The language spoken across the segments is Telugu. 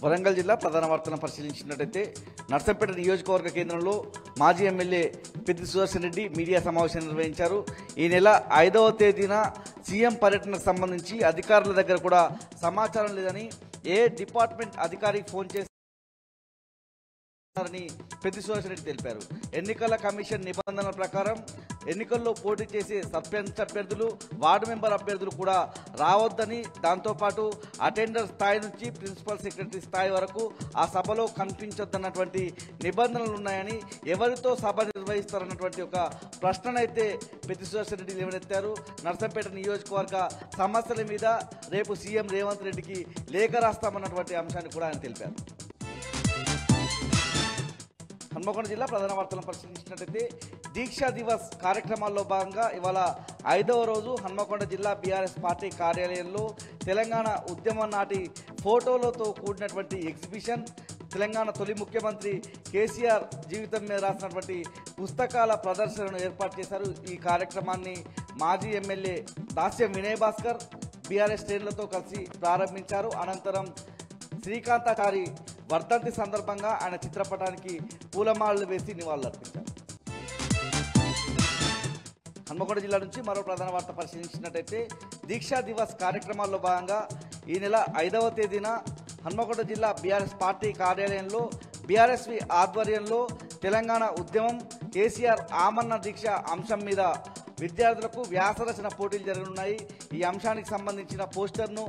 వరంగల్ జిల్లా ప్రధాన వార్తలను పరిశీలించినట్లయితే నర్సంపేట నియోజకవర్గ కేంద్రంలో మాజీ ఎమ్మెల్యే పెద్ది సుదర్శన్ రెడ్డి మీడియా సమావేశం నిర్వహించారు. ఈ నెల 5వ తేదీన సీఎం పర్యటనకు సంబంధించి అధికారుల దగ్గర కూడా సమాచారం లేదని, ఏ డిపార్ట్మెంట్ అధికారికి ఫోన్ చేసి పెద్ది సుదర్శన్ రెడ్డి తెలిపారు. ఎన్నికల కమిషన్ నిబంధనల ప్రకారం ఎన్నికల్లో పోటీ చేసే సర్పంచ్ అభ్యర్థులు, వార్డు మెంబర్ అభ్యర్థులు కూడా రావద్దని, దాంతోపాటు అటెండర్ స్థాయి నుంచి ప్రిన్సిపల్ సెక్రటరీ స్థాయి వరకు ఆ సభలో కనిపించొద్దన్నటువంటి నిబంధనలు ఉన్నాయని, ఎవరితో సభ నిర్వహిస్తారన్నటువంటి ఒక ప్రశ్ననైతే పెద్ది సుదర్శన్ రెడ్డి లేవనెత్తారు. నర్సంపేట నియోజకవర్గ సమస్యల మీద రేపు సీఎం రేవంత్ రెడ్డికి లేఖ రాస్తామన్నటువంటి అంశాన్ని కూడా ఆయన తెలిపారు. హన్మకొండ జిల్లా ప్రధాన వార్తలను పరిశీలించినట్లయితే దీక్షా దివస్ కార్యక్రమాల్లో భాగంగా ఇవాళ 5వ రోజు హన్మకొండ జిల్లా బీఆర్ఎస్ పార్టీ కార్యాలయంలో తెలంగాణ ఉద్యమం నాటి ఫోటోలతో కూడినటువంటి ఎగ్జిబిషన్, తెలంగాణ తొలి ముఖ్యమంత్రి కేసీఆర్ జీవితం మీద రాసినటువంటి పుస్తకాల ప్రదర్శనను ఏర్పాటు చేశారు. ఈ కార్యక్రమాన్ని మాజీ ఎమ్మెల్యే దాస్యం వినయ్ భాస్కర్ బీఆర్ఎస్ శ్రేణులతో కలిసి ప్రారంభించారు. అనంతరం శ్రీకాంతాచారి వర్ధంతి సందర్భంగా ఆయన చిత్రపటానికి పూలమాలలు వేసి నివాళులర్పించారు. హన్మకొండ జిల్లా నుంచి మరో ప్రధాన వార్త పరిశీలించినట్టయితే దీక్షా దివస్ కార్యక్రమాల్లో భాగంగా ఈ నెల 5వ తేదీన హన్మకొండ జిల్లా బీఆర్ఎస్ పార్టీ కార్యాలయంలో బీఆర్ఎస్వి ఆధ్వర్యంలో తెలంగాణ ఉద్యమం, కేసీఆర్ ఆమరణ దీక్ష అంశం మీద విద్యార్థులకు వ్యాసరచన పోటీలు జరగనున్నాయి. ఈ అంశానికి సంబంధించిన పోస్టర్ను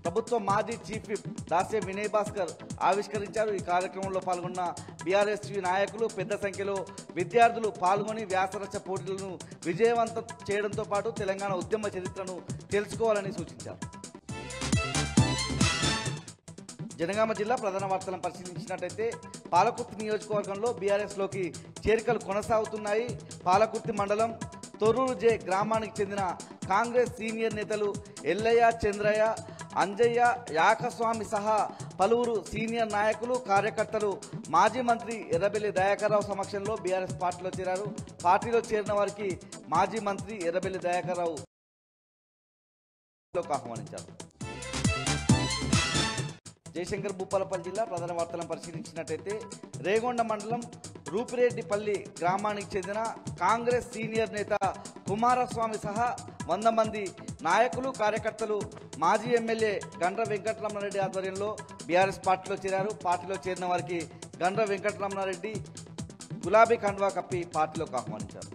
ప్రభుత్వ మాజీ చీఫ్ విప్ దాస్యం వినయ్ భాస్కర్ ఆవిష్కరించారు. ఈ కార్యక్రమంలో పాల్గొన్న బీఆర్ఎస్వి నాయకులు పెద్ద సంఖ్యలో విద్యార్థులు పాల్గొని వ్యాసరచన పోటీలను విజయవంతం చేయడంతో పాటు తెలంగాణ ఉద్యమ చరిత్రను తెలుసుకోవాలని సూచించారు. జనగామ జిల్లా ప్రధాన వార్తలను పరిశీలించినట్టయితే పాలకుర్తి నియోజకవర్గంలో బీఆర్ఎస్లోకి చేరికలు కొనసాగుతున్నాయి. పాలకుర్తి మండలం తొర్రూరు జే గ్రామానికి చెందిన కాంగ్రెస్ సీనియర్ నేతలు ఎల్లయ్య, చంద్రయ్య, అంజయ్య, యాకస్వామి సహా పలువురు సీనియర్ నాయకులు, కార్యకర్తలు మాజీ మంత్రి ఎర్రబెల్లి దయాకర్ రావు సమక్షంలో బీఆర్ఎస్ పార్టీలో చేరారు. పార్టీలో చేరిన వారికి మాజీ మంత్రి ఎర్రబెల్లి దయాకర్ రావు ఆహ్వానించారు. జయశంకర్ భూపాలపల్లి జిల్లా ప్రధాన వార్తలను పరిశీలించినట్టయితే రేగొండ మండలం రూపిరెడ్డిపల్లి గ్రామానికి చెందిన కాంగ్రెస్ సీనియర్ నేత కుమారస్వామి సహా 100 మంది నాయకులు, కార్యకర్తలు మాజీ ఎమ్మెల్యే గండ్ర వెంకటరమణారెడ్డి ఆధ్వర్యంలో బీఆర్ఎస్ పార్టీలో చేరారు. పార్టీలో చేరిన వారికి గండ్ర వెంకటరమణారెడ్డి గులాబీ కండువా కప్పి పార్టీలోకి ఆహ్వానించారు.